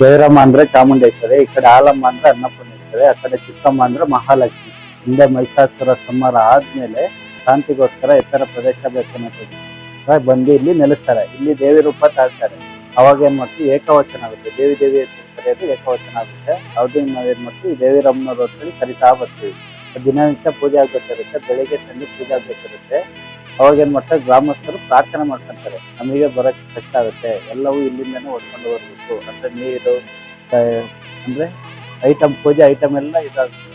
ಜಯರಾಮ ಅಂದ್ರೆ ಚಾಮುಂಡೇಶ್ವರಿ, ಈ ಕಡೆ ಆಲಮ್ಮ ಅಂದ್ರೆ ಅನ್ನಪೂರ್ಣೇಶ್ವರಿ, ಆ ಕಡೆ ಚಿಕ್ಕಮ್ಮ ಅಂದ್ರೆ ಮಹಾಲಕ್ಷ್ಮಿ. ಹಿಂದೆ ಮಹಿಷಾಸುರ ಸಂಹಾರ ಆದ್ಮೇಲೆ ಶಾಂತಿಗೋಸ್ಕರ ಎತ್ತರ ಪ್ರದೇಶ ಬೇಕನ್ನೋದಕ್ಕೆ ಬಂದು ಇಲ್ಲಿ ನೆಲೆಸ್ತಾರೆ. ಇಲ್ಲಿ ದೇವಿ ರೂಪ ತಾಳ್ತಾರೆ. ಅವಾಗ ಏನ್ ಮಾಡ್ತೀವಿ, ಏಕವಚನ ಆಗುತ್ತೆ. ದೇವಿ ದೇವಿ ಅಂತ ಕರೆಯೋದು ಏಕವಚನ ಆಗುತ್ತೆ. ಅದನ್ನ ನಾವೇನ್ ಮಾಡ್ತೀವಿ, ದೇವಿ ರಮ್ಮನವ್ರು ಅಂತೇಳಿ ಕರಿತಾ ಬರ್ತೀವಿ. ದಿನನಿತ್ಯ ಪೂಜೆ ಆಗ್ಬೇಕಿರುತ್ತೆ, ಬೆಳಿಗ್ಗೆ ಸಂಜೆ ಪೂಜೆ ಆಗ್ಬೇಕಿರುತ್ತೆ. ಅವಾಗ ಏನ್ ಮಾಡ್ತಾರೆ, ಗ್ರಾಮಸ್ಥರು ಪ್ರಾರ್ಥನೆ ಮಾಡ್ಕೊಂತಾರೆ, ನಮಗೆ ಬರೋಕ್ಕೆ ಕಷ್ಟ ಆಗುತ್ತೆ, ಎಲ್ಲವೂ ಇಲ್ಲಿಂದನೇ ಹೊಡ್ಕೊಂಡು ಬರ್ಬೇಕು ಅಂದ್ರೆ ನೀರು ಅಂದ್ರೆ ಐಟಮ್, ಪೂಜೆ ಐಟಮ್ ಎಲ್ಲ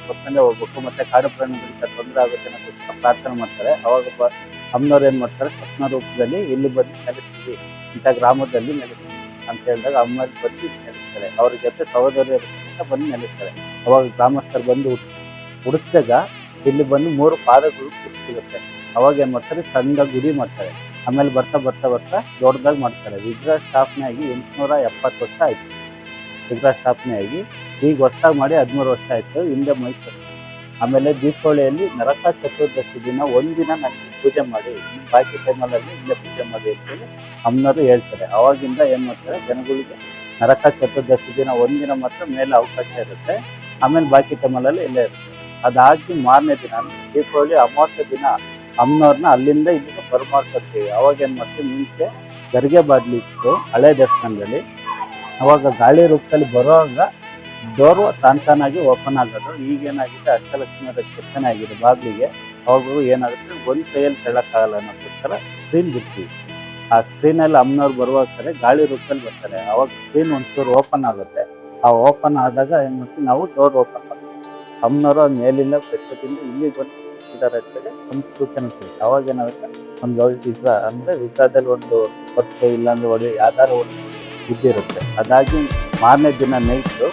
ಹೊತ್ಕೊಂಡೇ ಹೋಗ್ಬೇಕು, ಮತ್ತೆ ಕಾಡು ಪ್ರಾಣಿಗಳಿಗೆ ತೊಂದರೆ ಆಗುತ್ತೆ ಅನ್ನೋದಕ್ಕೋಸ್ಕರ ಪ್ರಾರ್ಥನೆ ಮಾಡ್ತಾರೆ. ಅವಾಗ ಅಮ್ಮನವ್ರು ಏನ್ ಮಾಡ್ತಾರೆ, ಸ್ವಪ್ನ ರೂಪದಲ್ಲಿ ಇಲ್ಲಿ ಬಂದು ನೆಲೆಸ್ತೀವಿ, ಇಂಥ ಗ್ರಾಮದಲ್ಲಿ ನೆಲೆಸ್ತೀವಿ ಅಂತ ಹೇಳಿದಾಗ ಅಮ್ಮಲ್ಲಿ ಬಂದು ನೆಲೆಸ್ತಾರೆ. ಅವ್ರ ಜೊತೆ ಸಹೋದರಿಯರ ಬಂದು ನೆಲೆಸ್ತಾರೆ. ಅವಾಗ ಗ್ರಾಮಸ್ಥರು ಬಂದು ಹುಡುಕಿದಾಗ ಇಲ್ಲಿ ಬಂದು 3 ಪಾದಗಳು ಸಿಗುತ್ತೆ. ಅವಾಗ ಏನ್ ಮಾಡ್ತಾರೆ, ಸಣ್ಣ ಗುಡಿ ಮಾಡ್ತಾರೆ. ಆಮೇಲೆ ಬರ್ತಾ ಬರ್ತಾ ಬರ್ತಾ ದೊಡ್ಡದಾಗಿ ಮಾಡ್ತಾರೆ. ವಿಗ್ರಹ ಸ್ಥಾಪನೆ ಆಗಿ 870 ವರ್ಷ ಆಯ್ತು. ವಿಗ್ರಹ ಸ್ಥಾಪನೆ ಆಗಿ ಈಗ ಹೊಸದಾಗಿ ಮಾಡಿ 13 ವರ್ಷ ಆಯ್ತು. ಹಿಂದೆ ಮೈಸೂರು. ಆಮೇಲೆ ದೀಪಾವಳಿಯಲ್ಲಿ ನರಕ ಚತುರ್ದಶಿ ದಿನ ಒಂದಿನ ನನಗೆ ಪೂಜೆ ಮಾಡಿ, ಬಾಕಿ ಟೈಮಲ್ಲಿ ಹಿಂದೆ ಪೂಜೆ ಮಾಡಿ ಅಂತೇಳಿ ಅಮ್ಮನವರು ಹೇಳ್ತಾರೆ. ಅವಾಗಿಂದ ಏನ್ ಮಾಡ್ತಾರೆ, ಜನಗಳಿಗೆ ನರಕ ಚತುರ್ದಶಿ ದಿನ ಒಂದಿನ ಮಾತ್ರ ಮೇಲೆ ಅವಕಾಶ ಇರುತ್ತೆ. ಆಮೇಲೆ ಬಾಕಿ ಟೈಮಲ್ಲಿ ಇಲ್ಲೇ ಇರುತ್ತೆ. ಅದಾಗಿ ಮಾರನೇ ದಿನ ಅಂದ್ರೆ ದೀಪಾವಳಿ ಅಮಾವಾಸ್ಯೆ ದಿನ ಅಮ್ಮನವ್ರನ್ನ ಅಲ್ಲಿಂದ ಇಲ್ಲಿಗೆ ಬರ್ಮಾಡ್ಕೊಳ್ತೀವಿ. ಅವಾಗ ಏನ್ ಮಾಡ್ತೀವಿ, ಮುಂಚೆ ಗರಿಗೆ ಬಾಗ್ಲಿ ಇತ್ತು ಹಳೆ ದೇವಸ್ಥಾನದಲ್ಲಿ. ಅವಾಗ ಗಾಳಿ ರೂಪದಲ್ಲಿ ಬರೋವಾಗ ಡೋರು ತಾನಾಗಿ ಓಪನ್ ಆಗೋದು. ಈಗೇನಾಗಿದೆ, ಅಷ್ಟಲಕ್ಷ್ಮಿಯರ ಕೆತ್ತನೆ ಆಗಿದೆ ಬಾಗ್ಲಿಗೆ. ಅವಾಗ ಏನಾಗುತ್ತೆ, ಒಂದು ಕೈಯಲ್ಲಿ ತೆಳ್ಳಕ್ಕಾಗಲ್ಲ ಅನ್ನೋದಕ್ಕೋಸ್ಕರ ಸ್ಕ್ರೀನ್ ಬಿಡ್ತೀವಿ. ಆ ಸ್ಕ್ರೀನಲ್ಲಿ ಅಮ್ಮನವ್ರು ಬರುವಾಗ ಗಾಳಿ ರೂಪದಲ್ಲಿ ಬರ್ತಾರೆ. ಅವಾಗ ಸ್ಕ್ರೀನ್ ಒಂಚೂರು ಓಪನ್ ಆಗುತ್ತೆ. ಆ ಓಪನ್ ಆದಾಗ ಏನ್ ಮಾಡ್ತೀವಿ, ನಾವು ಡೋರ್ ಓಪನ್ ಮಾಡ್ತೀವಿ. ಅಮ್ಮನವರು ಮೇಲಿಲ್ಲ ಬೆಟ್ಟದಿಂದ ಇಲ್ಲಿ ಬಂದು ಇದ್ದಾರೆ ಅಂತೇಳಿ ಒಂದು ಸೂಚನೆ ಸಿಗುತ್ತೆ. ಅವಾಗ ಏನಾಗುತ್ತೆ, ಒಂದು ವಿಗ್ರಹ ಅಂದ್ರೆ ವಿಗ್ರಹದಲ್ಲಿ ಒಂದು ಹೊತ್ತು ಇಲ್ಲಾಂದ್ರೆ ಒಳ್ಳೆ ಯಾವ್ದಾದ್ರು ಒಂದು ಇದ್ದಿರುತ್ತೆ. ಅದಾಗಿ ಮಾರನೇ ದಿನ ನೈಟು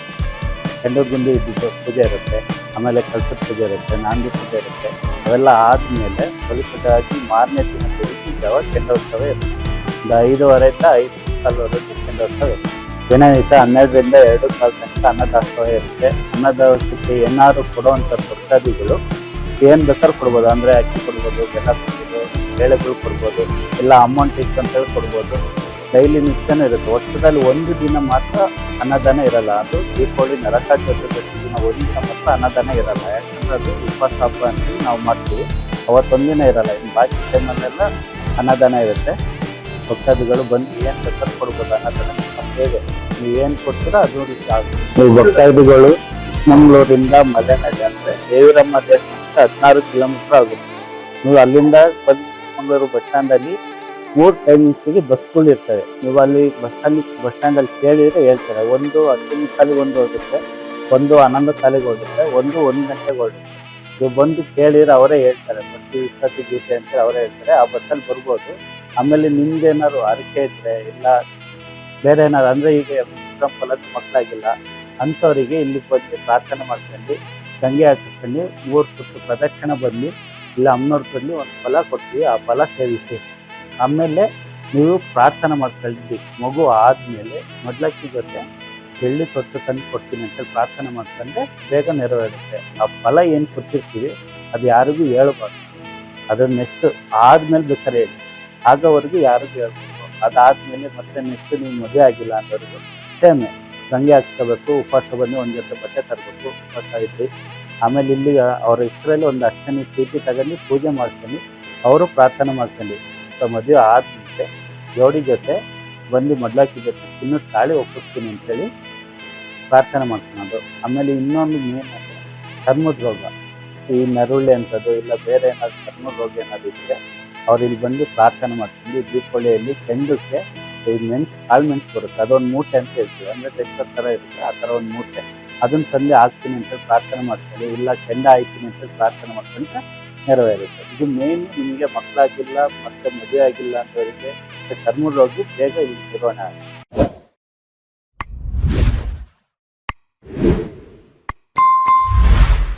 ಕೆಂಡೂರು ಗುಂಡಿ ಇದ್ದಿದ್ದು ಪೂಜೆ ಇರುತ್ತೆ. ಆಮೇಲೆ ಕಳಸದ ಪೂಜೆ ಇರುತ್ತೆ, ನಾಂದಿ ಪೂಜೆ ಇರುತ್ತೆ. ಅವೆಲ್ಲ ಆದ್ಮೇಲೆ ಫಲಿತಾಗಿ ಮಾರನೇ ದಿನ ಬೆಳಿಗ್ಗೆ ಜಾವ ಕೆಂಡೋತ್ಸವ ಇರುತ್ತೆ. ಒಂದು 5:30 ಇಂದ 5:15 ಕೆಂಡೋತ್ಸವ ಇರುತ್ತೆ. ದಿನನಿತ್ಯ 12ರಿಂದ 2 ತನಕ ಅನ್ನದಾಸೋಹ ಇರುತ್ತೆ. ಅನ್ನದಾಸೋಹಕ್ಕೆ ಏನಾದ್ರು ಕೊಡುವಂಥ ಭಕ್ತಾದಿಗಳು ಏನ್ ಬೇಕಾದ್ರೂ ಕೊಡ್ಬೋದು. ಅಂದ್ರೆ ಅಕ್ಕಿ ಕೊಡ್ಬೋದು, ಬೆಲ್ಲ ಕೊಡ್ಬೋದು, ಬೇಳೆಗಳು ಕೊಡ್ಬೋದು, ಎಲ್ಲ ಅಮೌಂಟ್ ಇತ್ತು ಅಂತೇಳಿ ಕೊಡ್ಬೋದು. ಡೈಲಿ ನಿತ್ಯನೂ ಇರುತ್ತೆ. ವರ್ಷದಲ್ಲಿ ಒಂದು ದಿನ ಮಾತ್ರ ಅನ್ನದಾನ ಇರಲ್ಲ. ಅದು ದೀಪಾವಳಿ ನರಕ ಚತುರ್ದಶಿ ದಿನ ಒಂದಿನ ಮಾತ್ರ ಅನ್ನದಾನ ಇರಲ್ಲ. ಯಾಕಂದ್ರೆ ಅದು ಉಪವಾಸ ಹಬ್ಬ ಅಂತೇಳಿ ನಾವು ಮಾಡ್ತೀವಿ. ಅವತ್ತೊಂದಿನ ಇರಲ್ಲ. ಇನ್ನು ಬಾಕಿ ಟೈಮಲ್ಲೆಲ್ಲ ಅನ್ನದಾನ ಇರುತ್ತೆ. ಭಕ್ತಾದಿಗಳು ಬಂದು ಏನ್ ಬೇಕಾದ್ರೂ ಕೊಡ್ಬೋದು ಅನ್ನದಾನ. ಹೇಗೆ ನೀವು ಏನ್ ಕೊಡ್ತೀರಾ ಅದು ರೀತಿ ಆಗುತ್ತೆ. ನೀವು ಭಕ್ತಾದಿಗಳು ಚಿಕ್ಕಮಂಗ್ಳೂರಿಂದ ಮಲೆನಾಡು ಅಂದ್ರೆ ದೇವಿರಮ್ಮ ದೇವಸ್ಥಾನಕ್ಕೆ 16 ಕಿಲೋಮೀಟರ್ ಆಗುತ್ತೆ. ನೀವು ಅಲ್ಲಿಂದ ಬಂದು ಚಿಕ್ಕಮಂಗ್ಳೂರು ಬಸ್ ಸ್ಟ್ಯಾಂಡ್ ಅಲ್ಲಿ 3 ಟೈಮಿಂಗ್ಸ್ಗೆ ಬಸ್ಗಳು ಇರ್ತವೆ. ನೀವು ಅಲ್ಲಿ ಬಸ್ ಸ್ಟ್ಯಾಂಡ್ ಅಲ್ಲಿ ಕೇಳಿದ್ರೆ ಹೇಳ್ತಾರೆ. ಒಂದು 10 ನಿಮಿಷಕ್ಕೆ ಒಂದು ಹೋಗುತ್ತೆ, ಒಂದು 11 ಕಾಲಿಗೆ ಹೋಗುತ್ತೆ, ಒಂದು 1 ಗಂಟೆಗೆ ಹೋಗುತ್ತೆ. ನೀವು ಬಂದು ಕೇಳಿದ್ರೆ ಅವರೇ ಹೇಳ್ತಾರೆ, ಬಸ್ ಇಷ್ಟೊತ್ತಿಗೆ ಗೀತೆ ಅಂತ ಅವರೇ ಹೇಳ್ತಾರೆ. ಆ ಬಸ್ಸಲ್ಲಿ ಬರ್ಬೋದು. ಆಮೇಲೆ ನಿಮ್ದು ಏನಾದ್ರು ಅರಿಕೆ ಇದ್ರೆ ಇಲ್ಲ ಬೇರೆ ಏನಾದ್ರು ಅಂದ್ರೆ ಈಗ ಎಕ್ಸಾಂಪಲ್ ಅದು ಮಕ್ಕಳಾಗಿಲ್ಲ ಅಂಥವರಿಗೆ ಇಲ್ಲಿ ಬಂದು ಪ್ರಾರ್ಥನೆ ಮಾಡ್ಕೊಂಡು ಗಂಗೆ ಹಾಕಿಸ್ಕೊಂಡು 3 ಸುತ್ತು ಪ್ರದಕ್ಷಿಣೆ ಬಂದು ಇಲ್ಲ ಅಮ್ಮನವ್ರ ಬಂದು ಒಂದು ಫಲ ಕೊಡ್ತೀವಿ. ಆ ಫಲ ಸೇವಿಸಿ ಆಮೇಲೆ ನೀವು ಪ್ರಾರ್ಥನೆ ಮಾಡ್ಕೊಳ್ಳಿ. ಮಗು ಆದ್ಮೇಲೆ ಮೊದ್ಲಕ್ಕಿ ಜೊತೆ ಬೆಳ್ಳಿ ತೊಟ್ಟು ತಂದು ಕೊಡ್ತೀನಿ ಅಂತ ಪ್ರಾರ್ಥನೆ ಮಾಡ್ಕೊಂಡ್ರೆ ಬೇಗ ನೆರವೇರುತ್ತೆ. ಆ ಫಲ ಏನು ಕೊಟ್ಟಿರ್ತೀವಿ ಅದು ಯಾರಿಗೂ ಹೇಳ್ಬಾರ್ದು. ಅದನ್ನ ನೆಕ್ಸ್ಟ್ ಆದ್ಮೇಲೆ ಬೇಕಾದ್ರೆ ಹೇಳಿ, ಆಗೋವರೆಗೂ ಯಾರಿಗೂ ಹೇಳ್ಬೇಕು. ಅದಾದ್ಮೇಲೆ ಮತ್ತೆ ನೆಕ್ಸ್ಟ್ ನೀವು ಮದುವೆ ಆಗಿಲ್ಲ ಅನ್ನೋರಿಗೂ ಸೇಮೆ ಗಂಗೆ ಹಾಕ್ಸ್ಕೋಬೇಕು. ಉಪವಾಸ ಬಂದು ಒಂದು ಜೊತೆ ಬಟ್ಟೆ ತರಬೇಕು, ಉಪವಾಸ ಇದ್ದು. ಆಮೇಲೆ ಇಲ್ಲಿ ಅವ್ರ ಹೆಸರಲ್ಲಿ ಒಂದು ಅಷ್ಟನೇ ಚೀಟಿ ತಗೊಂಡು ಪೂಜೆ ಮಾಡ್ಕೊಂಡು ಅವರು ಪ್ರಾರ್ಥನೆ ಮಾಡ್ಕೊಂಡು ಮದುವೆ ಆದ್ಮೇಲೆ ಜೋಡಿ ಜೊತೆ ಬಂದು ಮೊದ್ಲಾಕಿ ಜೊತೆ ಇನ್ನೂ ತಾಳಿ ಒಪ್ಪಿಸ್ತೀನಿ ಅಂತೇಳಿ ಪ್ರಾರ್ಥನೆ ಮಾಡ್ಕೊಳೋದು. ಆಮೇಲೆ ಇನ್ನೊಂದು ಮೇನ್ ಅಂದರೆ ಚರ್ಮದ ರೋಗ, ಈ ನರುಳ್ಳಿ ಅಂಥದ್ದು ಇಲ್ಲ ಬೇರೆ ಏನಾದ್ರು ಚರ್ಮದ ರೋಗ ಏನಾದ್ರು ಇದ್ದರೆ ಅವ್ರು ಇಲ್ಲಿ ಬಂದು ಪ್ರಾರ್ಥನೆ ಮಾಡ್ಕೊಂಡು ದೀಪಾವಳಿಯಲ್ಲಿ ಕೆಂಡಕ್ಕೆ ಕಾಳು ಮೆಣಸು ಬರುತ್ತೆ, ಅದೊಂದು ಮೂಟೆ ಅಂತ ಹೇಳ್ತೀವಿ. ಅಂದರೆ ಟೆಕ್ಸ್ಟರ್ ಥರ ಇರುತ್ತೆ, ಆ ಥರ ಒಂದು ಮೂಟೆ ಅದನ್ನ ತಂದು ಹಾಕ್ತೀನಿ ಅಂತ ಪ್ರಾರ್ಥನೆ ಮಾಡ್ಕೊಳ್ಳಿ. ಇಲ್ಲ ಕೆಂಡ ಹಾಯ್ತೀನಿ ಅಂತ ಪ್ರಾರ್ಥನೆ ಮಾಡ್ಕೊಂಡ್ರೆ ನೆರವೇರುತ್ತೆ. ಇದು ಮೇನ್ ನಿಮಗೆ ಮಕ್ಕಳಾಗಿಲ್ಲ ಮತ್ತೆ ಮದುವೆ ಆಗಿಲ್ಲ ಅಂತವರಿಗೆ ಚರ್ಮದ ರೋಗಿ ಬೇಗ ಇಲ್ಲಿ ನಿರ್ವಹಣೆ ಆಗುತ್ತೆ.